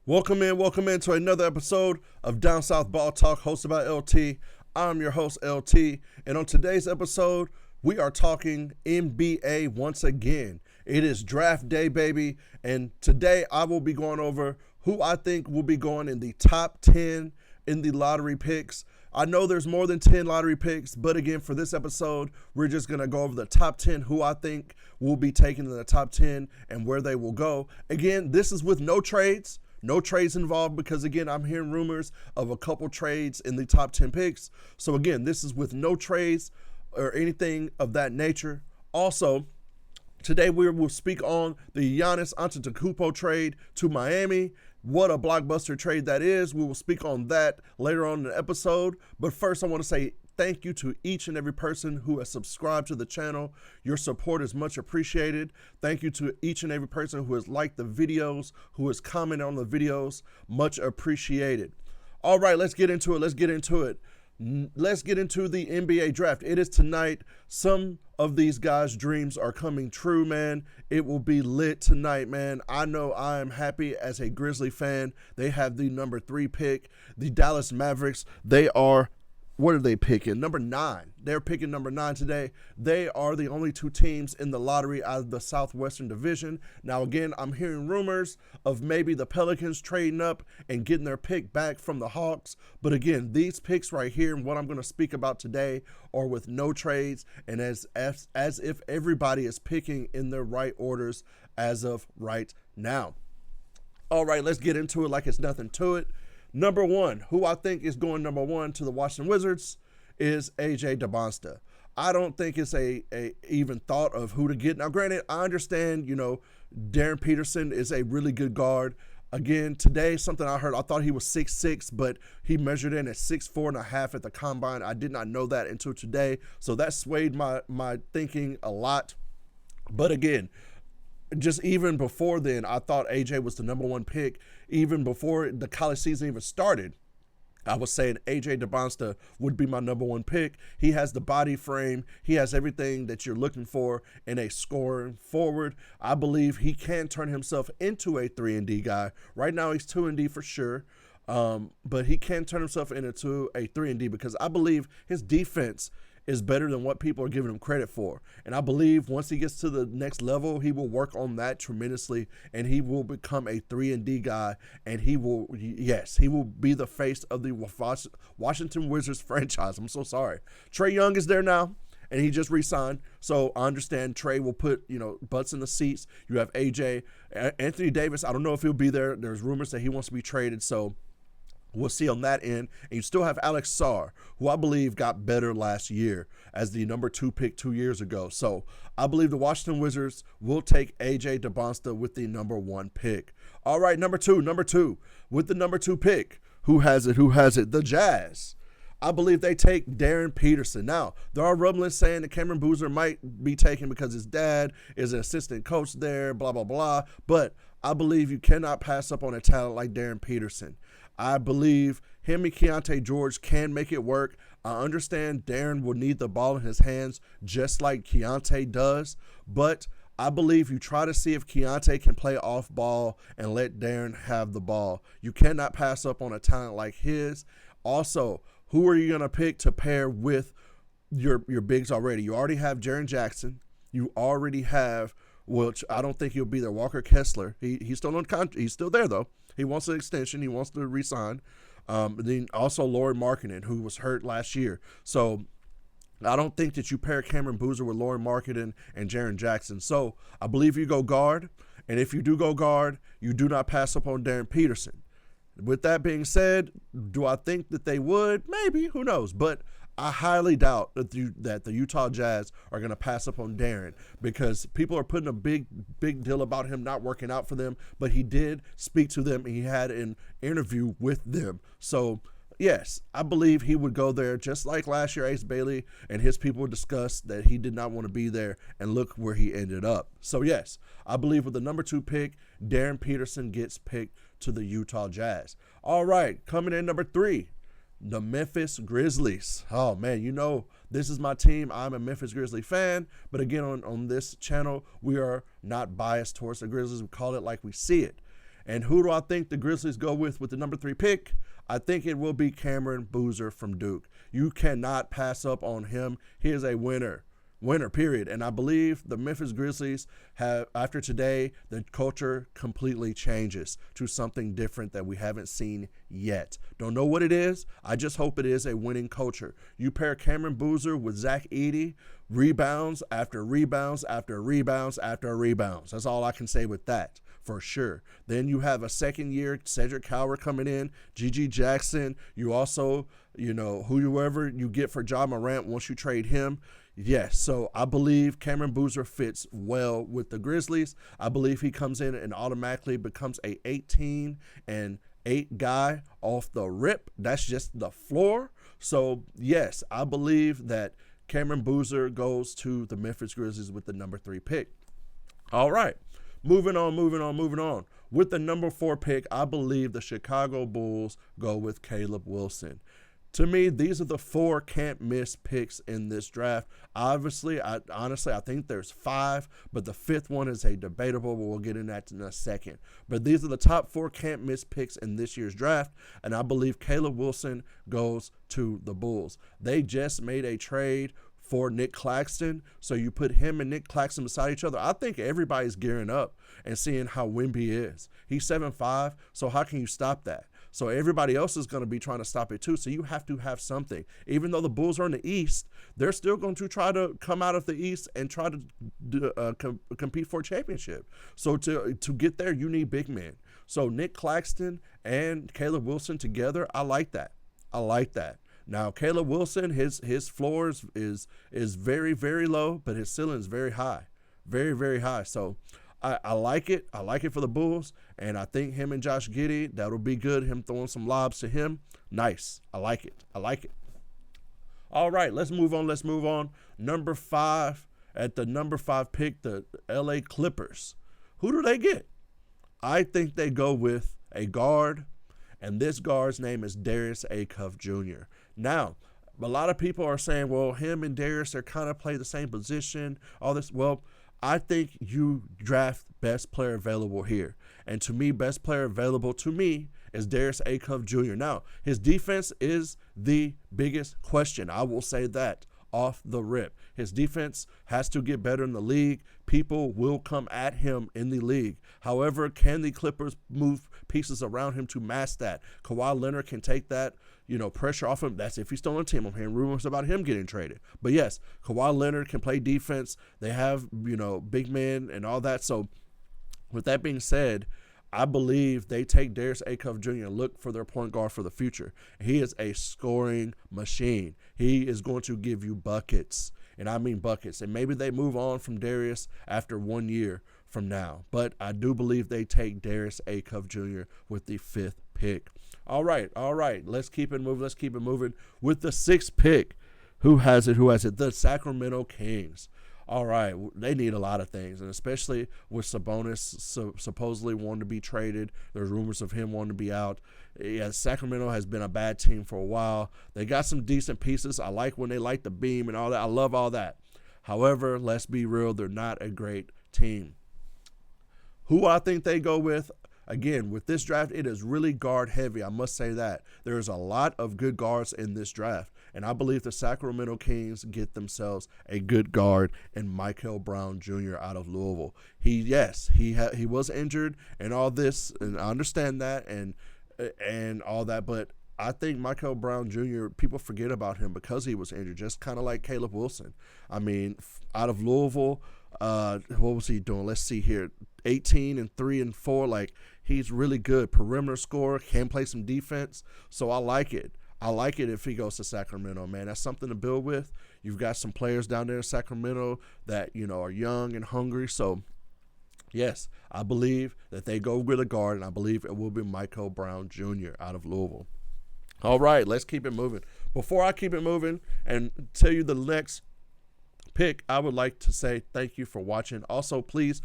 Welcome in to another episode of Down South Ball Talk, hosted by LT. I'm your host, LT, and on today's episode, we are talking NBA once again. It is draft day, baby, and today I will be going over who I think will be going in the top 10 in the lottery picks. I know there's more than 10 lottery picks, but again, for this episode, we're just going to go over the top 10, who I think will be taken in the top 10 and where they will go. Again, this is with no trades. No trades involved because, again, I'm hearing rumors of a couple trades in the top 10 picks. So, again, this is with no trades or anything of that nature. Also, today we will speak on the Giannis Antetokounmpo trade to Miami. What a blockbuster trade that is. We will speak on that later on in the episode. But first, I want to say thank you to each and every person who has subscribed to the channel. Your support is much appreciated. Thank you to each and every person who has liked the videos, who has commented on the videos. Much appreciated. All right, let's get into it. Let's get into the NBA draft. It is tonight. Some of these guys' dreams are coming true, man. It will be lit tonight, man. I know I am happy as a Grizzly fan. They have the number 3 pick. The Dallas Mavericks, what are they picking? Number 9. They're picking number 9 today. They are the only 2 teams in the lottery out of the Southwestern Division. Now, again, I'm hearing rumors of maybe the Pelicans trading up and getting their pick back from the Hawks. But again, these picks right here and what I'm going to speak about today are with no trades and as if everybody is picking in their right orders as of right now. All right, let's get into it like it's nothing to it. Number 1, who I think is going number 1 to the Washington Wizards is AJ DeBonsta. I don't think it's a even thought of who to get. Now, granted, I understand, Darren Peterson is a really good guard. Again, today, something I heard, I thought he was 6'6", but he measured in at 6'4.5" at the combine. I did not know that until today, so that swayed my thinking a lot. But again, just even before then, I thought AJ was the number 1 pick. Even before the college season even started, I was saying AJ DeBonsta would be my number 1 pick. He has the body frame. He has everything that you're looking for in a scoring forward. I believe he can turn himself into a 3-and-D guy. Right now, he's 2-and-D for sure. But he can turn himself into a 3-and-D because I believe his defense is better than what people are giving him credit for. And I believe once he gets to the next level, he will work on that tremendously and he will become a 3-and-D guy. And he will be the face of the Washington Wizards franchise. I'm so sorry. Trae Young is there now and he just re-signed. So I understand Trae will put, butts in the seats. You have AJ. Anthony Davis, I don't know if he'll be there. There's rumors that he wants to be traded. So we'll see on that end. And you still have Alex Sarr, who I believe got better last year as the number 2 pick 2 years ago. So I believe the Washington Wizards will take AJ DeBonsta with the number 1 pick. All right, number two. With the number 2 pick, who has it? The Jazz. I believe they take Darren Peterson. Now, there are rumblings saying that Cameron Boozer might be taken because his dad is an assistant coach there, blah, blah, blah. But I believe you cannot pass up on a talent like Darren Peterson. I believe him and Keontae George can make it work. I understand Darren will need the ball in his hands just like Keontae does, but I believe you try to see if Keontae can play off ball and let Darren have the ball. You cannot pass up on a talent like his. Also, who are you going to pick to pair with your bigs already? You already have Jaren Jackson. You already have, which I don't think he'll be there, Walker Kessler. He's still on contract. He's still there, though. He wants an extension. He wants to re-sign. Then also Lauri Markkanen, who was hurt last year. So I don't think that you pair Cameron Boozer with Lauri Markkanen and Jaren Jackson. So I believe you go guard. And if you do go guard, you do not pass up on Darren Peterson. With that being said, do I think that they would? Maybe. Who knows? But I highly doubt that the Utah Jazz are going to pass up on Darren because people are putting a big deal about him not working out for them, but he did speak to them. He had an interview with them. So, yes, I believe he would go there just like last year Ace Bailey and his people discussed that he did not want to be there, and look where he ended up. So, yes, I believe with the number 2 pick, Darren Peterson gets picked to the Utah Jazz. All right, coming in number 3. The Memphis Grizzlies. Oh, man, this is my team. I'm a Memphis Grizzly fan. But again, on this channel, we are not biased towards the Grizzlies. We call it like we see it. And who do I think the Grizzlies go with the number 3 pick? I think it will be Cameron Boozer from Duke. You cannot pass up on him. He is a winner, period. And I believe the Memphis Grizzlies have, after today, the culture completely changes to something different that we haven't seen yet. Don't know what it is. I just hope it is a winning culture. You pair Cameron Boozer with Zach Edey, rebounds after rebounds after rebounds after rebounds. That's all I can say with that, for sure. Then you have a second-year Cedric Coward coming in, G.G. Jackson. You also, whoever you get for Ja Morant once you trade him. Yes, so I believe Cameron Boozer fits well with the Grizzlies. I believe he comes in and automatically becomes a 18-8 guy off the rip. That's just the floor. So, yes, I believe that Cameron Boozer goes to the Memphis Grizzlies with the number 3 pick. All right, moving on. With the number 4 pick, I believe the Chicago Bulls go with Caleb Wilson. To me, these are the 4 can't-miss picks in this draft. Obviously, I think there's 5, but the 5th one is a debatable. We'll get into that in a second. But these are the top 4 can't-miss picks in this year's draft, and I believe Caleb Wilson goes to the Bulls. They just made a trade for Nick Claxton, so you put him and Nick Claxton beside each other. I think everybody's gearing up and seeing how Wemby is. He's 7'5", so how can you stop that? So everybody else is going to be trying to stop it too. So you have to have something. Even though the Bulls are in the East, they're still going to try to come out of the East and try to compete for a championship. So to get there, you need big men. So Nick Claxton and Caleb Wilson together, I like that. Now, Caleb Wilson, his floor is very, very low, but his ceiling is very high. Very, very high. So I like it. I like it for the Bulls, and I think him and Josh Giddey, that'll be good. Him throwing some lobs to him, nice. I like it. All right, let's move on. Number 5, at the number 5 pick, the LA Clippers. Who do they get? I think they go with a guard, and this guard's name is Darius Acuff Jr. Now, a lot of people are saying, well, him and Darius are kind of play the same position, all this. Well, I think you draft best player available here. And to me, best player available to me is Darius Acuff Jr. Now, his defense is the biggest question. I will say that off the rip. His defense has to get better in the league. People will come at him in the league. However, can the Clippers move pieces around him to mask that? Kawhi Leonard can take that, pressure off him. That's if he's still on the team. I'm hearing rumors about him getting traded. But yes, Kawhi Leonard can play defense. They have, big men and all that. So with that being said, I believe they take Darius Acuff Jr. and look for their point guard for the future. He is a scoring machine. He is going to give you buckets, and I mean buckets. And maybe they move on from Darius after 1 year from now. But I do believe they take Darius Acuff Jr. with the 5th pick. All right. Let's keep it moving. With the 6th pick, who has it? The Sacramento Kings. All right, they need a lot of things, and especially with Sabonis supposedly wanting to be traded. There's rumors of him wanting to be out. Yeah, Sacramento has been a bad team for a while. They got some decent pieces. I like when they light the beam and all that. I love all that. However, let's be real, they're not a great team. Who I think they go with, again, with this draft, it is really guard heavy. I must say that. There's a lot of good guards in this draft. And I believe the Sacramento Kings get themselves a good guard in Michael Brown Jr. out of Louisville. He was injured and all this, and I understand that and all that, but I think Michael Brown Jr., people forget about him because he was injured, just kind of like Caleb Wilson. I mean, out of Louisville, what was he doing? Let's see here. 18 and 3 and 4. Like, he's really good. Perimeter scorer, can play some defense. So I like it. If he goes to Sacramento, man. That's something to build with. You've got some players down there in Sacramento that, are young and hungry. So, yes, I believe that they go with a guard, and I believe it will be Michael Brown Jr. out of Louisville. All right, let's keep it moving. Before I keep it moving and tell you the next pick, I would like to say thank you for watching. Also, please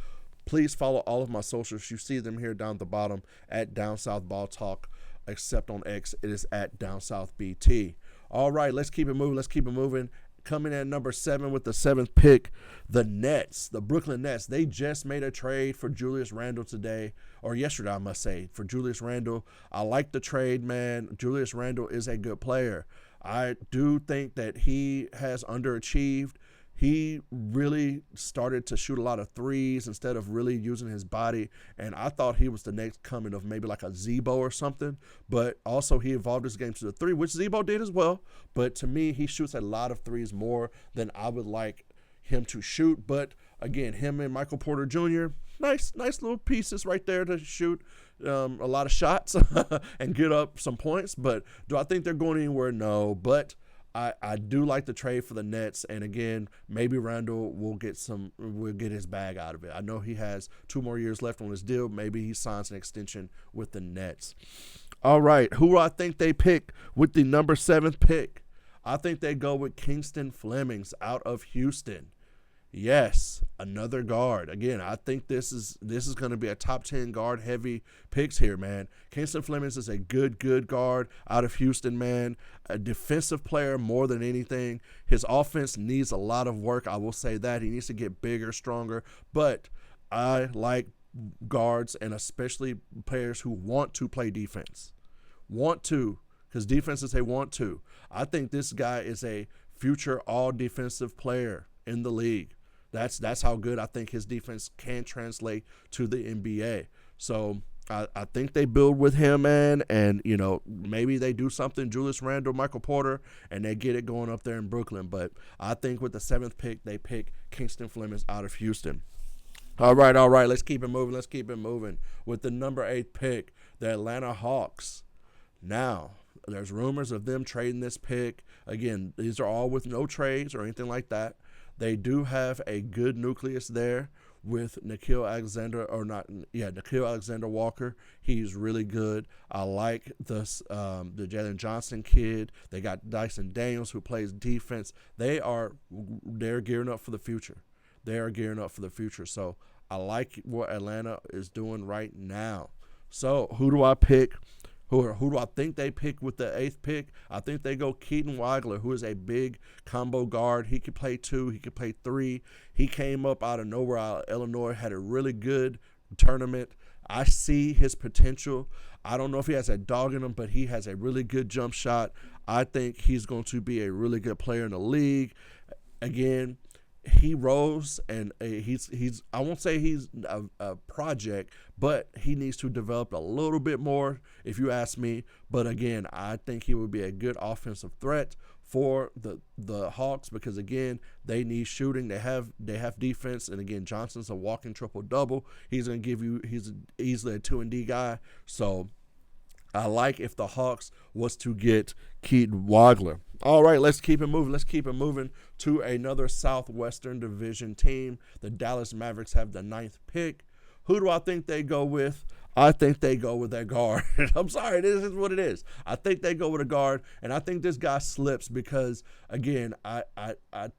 follow all of my socials. You see them here down at the bottom at Down South Ball Talk. Except on X, it is at Down South BT. All right, let's keep it moving. coming at number 7 with the 7th pick, the Nets, the Brooklyn Nets. They just made a trade for Julius Randle today, or yesterday, I must say, for Julius Randle. I like the trade, man. Julius Randle is a good player. I do think that he has underachieved. He really started to shoot a lot of threes instead of really using his body. And I thought he was the next coming of maybe like a Zebo or something. But also he evolved his game to the 3, which Zebo did as well. But to me, he shoots a lot of threes more than I would like him to shoot. But again, him and Michael Porter Jr., nice little pieces right there to shoot a lot of shots and get up some points. But do I think they're going anywhere? No. But I do like the trade for the Nets, and again, maybe Randall will get his bag out of it. I know he has 2 more years left on his deal. Maybe he signs an extension with the Nets. All right, who do I think they pick with the number 7th pick? I think they go with Kingston Flemings out of Houston. Yes, another guard. Again, I think this is going to be a top 10 guard heavy picks here, man. Kingston Flemings is a good guard out of Houston, man. A defensive player more than anything. His offense needs a lot of work. I will say that. He needs to get bigger, stronger. But I like guards, and especially players who want to play defense. Want to, because defenses say want to. I think this guy is a future all-defensive player in the league. That's how good I think his defense can translate to the NBA. So I think they build with him, man, and, you know, maybe they do something, Julius Randle, Michael Porter, and they get it going up there in Brooklyn. But I think with the 7th pick, they pick Kingston Flemings out of Houston. All right, let's keep it moving. With the number 8 pick, the Atlanta Hawks. Now, there's rumors of them trading this pick. Again, these are all with no trades or anything like that. They do have a good nucleus there with Nickeil Alexander-Walker. He's really good. I like the Jalen Johnson kid. They got Dyson Daniels, who plays defense. They're gearing up for the future. So I like what Atlanta is doing right now. So who do I pick? Who do I think they pick with the 8th pick? I think they go Keaton Wagler, who is a big combo guard. He could play 2. He could play 3. He came up out of nowhere out of Illinois, had a really good tournament. I see his potential. I don't know if he has a dog in him, but he has a really good jump shot. I think he's going to be a really good player in the league. Again, he rose, and he's I won't say he's a project, but he needs to develop a little bit more, if you ask me. But again, I think he would be a good offensive threat for the Hawks, because again, they need shooting. They have defense, and again, Johnson's a walking triple-double. He's easily a 2-and-D guy. So I like if the Hawks was to get Keaton Wagler. All right, let's keep it moving to another Southwestern Division team. The Dallas Mavericks have the 9th pick. Who do I think they go with? I think they go with that guard. I'm sorry, this is what it is. I think they go with a guard, and I think this guy slips because, again, I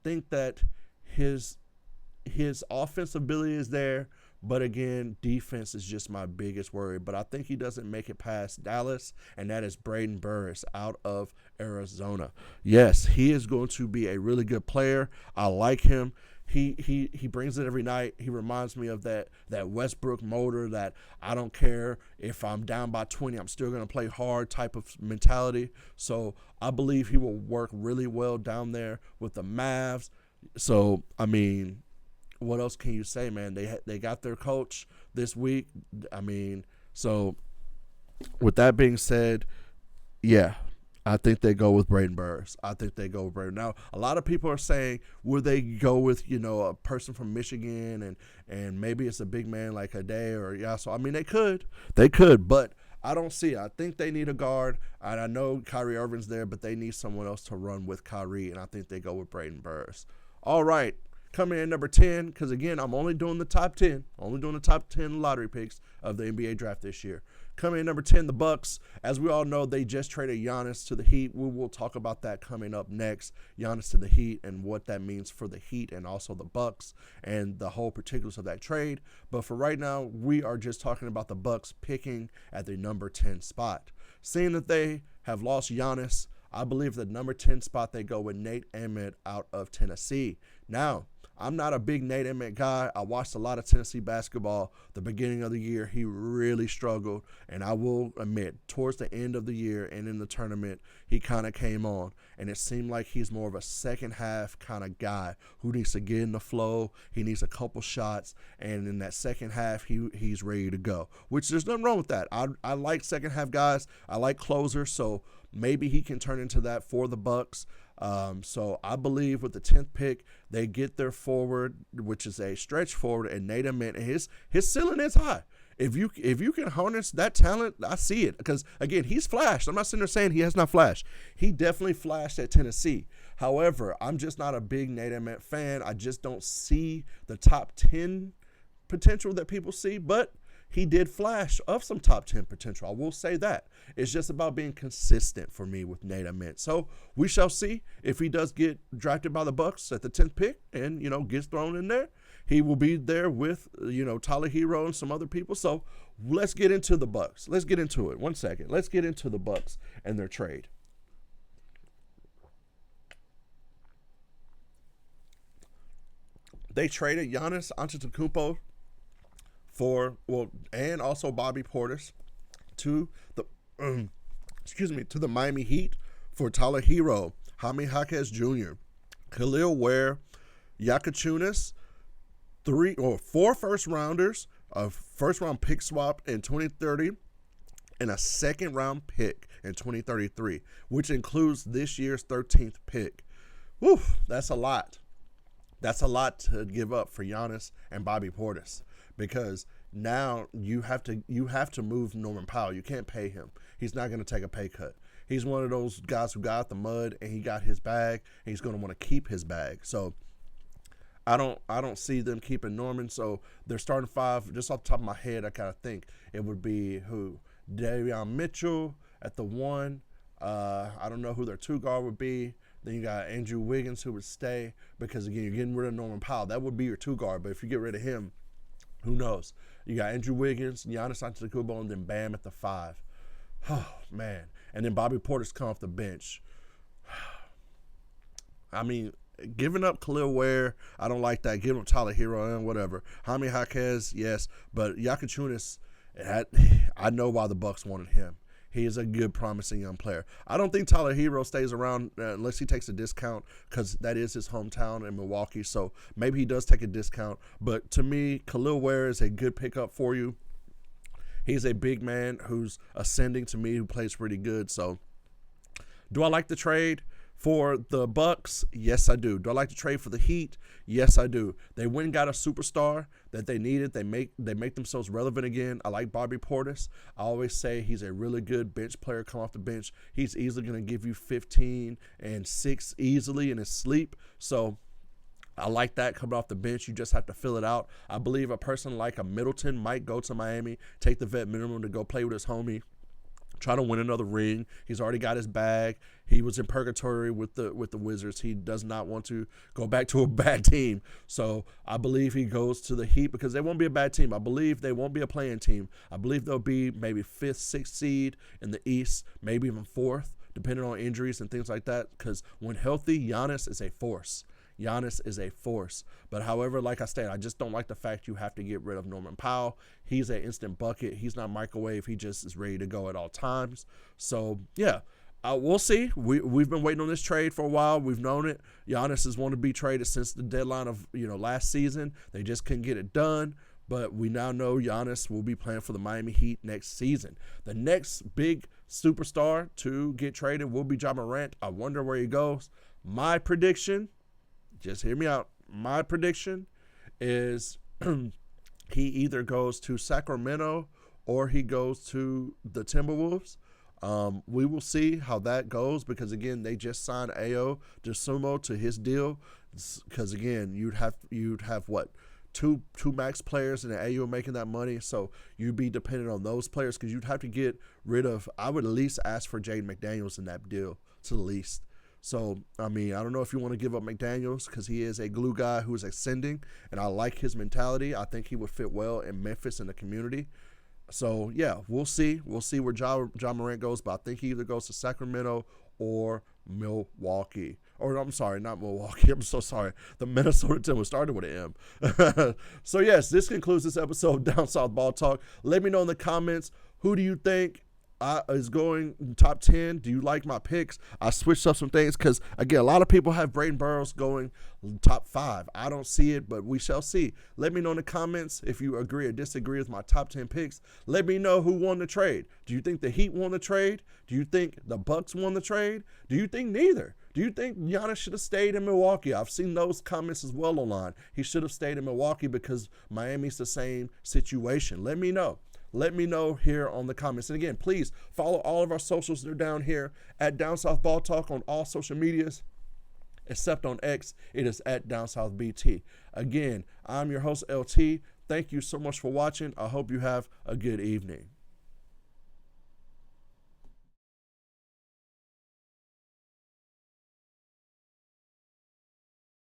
think that his offensive ability is there. But again, defense is just my biggest worry. But I think he doesn't make it past Dallas, and that is Braden Burris out of Arizona. Yes, he is going to be a really good player. I like him. He brings it every night. He reminds me of that Westbrook motor, that I don't care if I'm down by 20, I'm still going to play hard type of mentality. So I believe he will work really well down there with the Mavs. So, I mean, what else can you say, man? They got their coach this week. I mean, so with that being said, yeah, I think they go with Braden Burris. Now, a lot of people are saying, would they go with, a person from Michigan and maybe it's a big man like Hade or Yasso? I mean, they could, but I don't see it. I think they need a guard. And I know Kyrie Irving's there, but they need someone else to run with Kyrie, and I think they go with Braden Burris. All right. Coming in number 10, because again, I'm only doing the top 10 lottery picks of the NBA draft this year. Coming in number 10, the Bucks. As we all know, they just traded Giannis to the Heat. We will talk about that coming up next. Giannis to the Heat and what that means for the Heat and also the Bucks and the whole particulars of that trade. But for right now, we are just talking about the Bucks picking at the number 10 spot. Seeing that they have lost Giannis, I believe the number 10 spot they go with Nate Emmett out of Tennessee. Now, I'm not a big Nate Emmett guy. I watched a lot of Tennessee basketball the beginning of the year. He really struggled, and I will admit, towards the end of the year and in the tournament, he kind of came on, and it seemed like he's more of a second half kind of guy who needs to get in the flow. He needs a couple shots, and in that second half, he's ready to go, which there's nothing wrong with that. I like second half guys. I like closers, so maybe he can turn into that for the Bucks. So I believe with the 10th pick, they get their forward, which is a stretch forward, and Nate Emmett, and his ceiling is high. If you can harness that talent, I see it. Because, again, he's flashed. I'm not sitting there saying he has not flashed. He definitely flashed at Tennessee. However, I'm just not a big Nate Emmett fan. I just don't see the top 10 potential that people see, but he did flash of some top 10 potential. I will say that. It's just about being consistent for me with Nate Emmett. So we shall see if he does get drafted by the Bucks at the 10th pick and, gets thrown in there. He will be there with, Tyler Hero and some other people. So let's get into the Bucks. Let's get into it. 1 second. Let's get into the Bucks and their trade. They traded Giannis Antetokounmpo and also Bobby Portis to the to the Miami Heat for Tyler Hero, Jaime Jaquez Jr., Khalil Ware, Yakachunas, 4 first rounders, a first round pick swap in 2030, and a second round pick in 2033, which includes this year's 13th pick. Whew, that's a lot. That's a lot to give up for Giannis and Bobby Portis, because now you have to move Norman Powell. You can't pay him. He's not going to take a pay cut. He's one of those guys who got out the mud and he got his bag, and he's going to want to keep his bag. So I don't see them keeping Norman. So their starting 5, just off the top of my head, I kind of think it would be Davion Mitchell at the 1. I don't know who their 2 guard would be. Then you got Andrew Wiggins, who would stay, because, again, you're getting rid of Norman Powell. That would be your 2 guard, but if you get rid of him, who knows? You got Andrew Wiggins, Giannis Antetokounmpo, and then Bam at the 5. Oh, man. And then Bobby Portis come off the bench. I mean, giving up Khalil Ware, I don't like that. Giving up Tyler Hero and whatever. Jaime Jaquez, yes. But Yakachunas, I know why the Bucks wanted him. He is a good, promising young player. I don't think Tyler Hero stays around unless he takes a discount, because that is his hometown in Milwaukee. So maybe he does take a discount. But to me, Khalil Ware is a good pickup for you. He's a big man who's ascending to me, who plays pretty good. So do I like the trade for the Bucks? Yes, I do. Do I like the trade for the Heat? Yes, I do. They went and got a superstar that they needed. They make themselves relevant again. I like Bobby Portis. I always say he's a really good bench player. Come off the bench, he's easily going to give you 15 and 6 easily in his sleep. So I like that coming off the bench. You just have to fill it out. I believe a person like a Middleton might go to Miami, take the vet minimum to go play with his homie, try to win another ring. He's already got his bag. He was in purgatory with the Wizards. He does not want to go back to a bad team. So I believe he goes to the Heat, because they won't be a bad team. I believe they won't be a playing team. I believe they'll be maybe 5th, 6th seed in the East, maybe even 4th, depending on injuries and things like that. Because when healthy, Giannis is a force. Giannis is a force. But however, like I said, I just don't like the fact you have to get rid of Norman Powell. He's an instant bucket. He's not microwave. He just is ready to go at all times. So, yeah, we'll see. We've been waiting on this trade for a while. We've known it. Giannis has wanted to be traded since the deadline of last season. They just couldn't get it done. But we now know Giannis will be playing for the Miami Heat next season. The next big superstar to get traded will be Ja Morant. I wonder where he goes. My prediction, just hear me out. My prediction is he either goes to Sacramento or he goes to the Timberwolves. We will see how that goes, because, again, they just signed Ayo Dosunmu to his deal. Because, again, you'd have what? Two max players, and Ayo making that money, so you'd be dependent on those players, because you'd have to get rid of. I would at least ask for Jaden McDaniels in that deal, to the least. So, I mean, I don't know if you want to give up McDaniels, because he is a glue guy who is ascending, and I like his mentality. I think he would fit well in Memphis and the community. So, yeah, we'll see. We'll see where Ja Morant goes, but I think he either goes to Sacramento or Milwaukee. Or I'm sorry, not Milwaukee. I'm so sorry. The Minnesota Timberwolves started with an M. So yes, this concludes this episode of Down South Ball Talk. Let me know in the comments, who do you think is going top 10? Do you like my picks? I switched up some things because, again, a lot of people have Braden Burrows going top 5. I don't see it, but we shall see. Let me know in the comments if you agree or disagree with my top 10 picks. Let me know who won the trade. Do you think the Heat won the trade? Do you think the Bucks won the trade? Do you think neither? Do you think Giannis should have stayed in Milwaukee? I've seen those comments as well online. He should have stayed in Milwaukee because Miami's the same situation. Let me know. Let me know here on the comments. And again, please follow all of our socials. They're down here at Down South Ball Talk on all social medias, except on X. It is at Down South BT. Again, I'm your host, LT. Thank you so much for watching. I hope you have a good evening.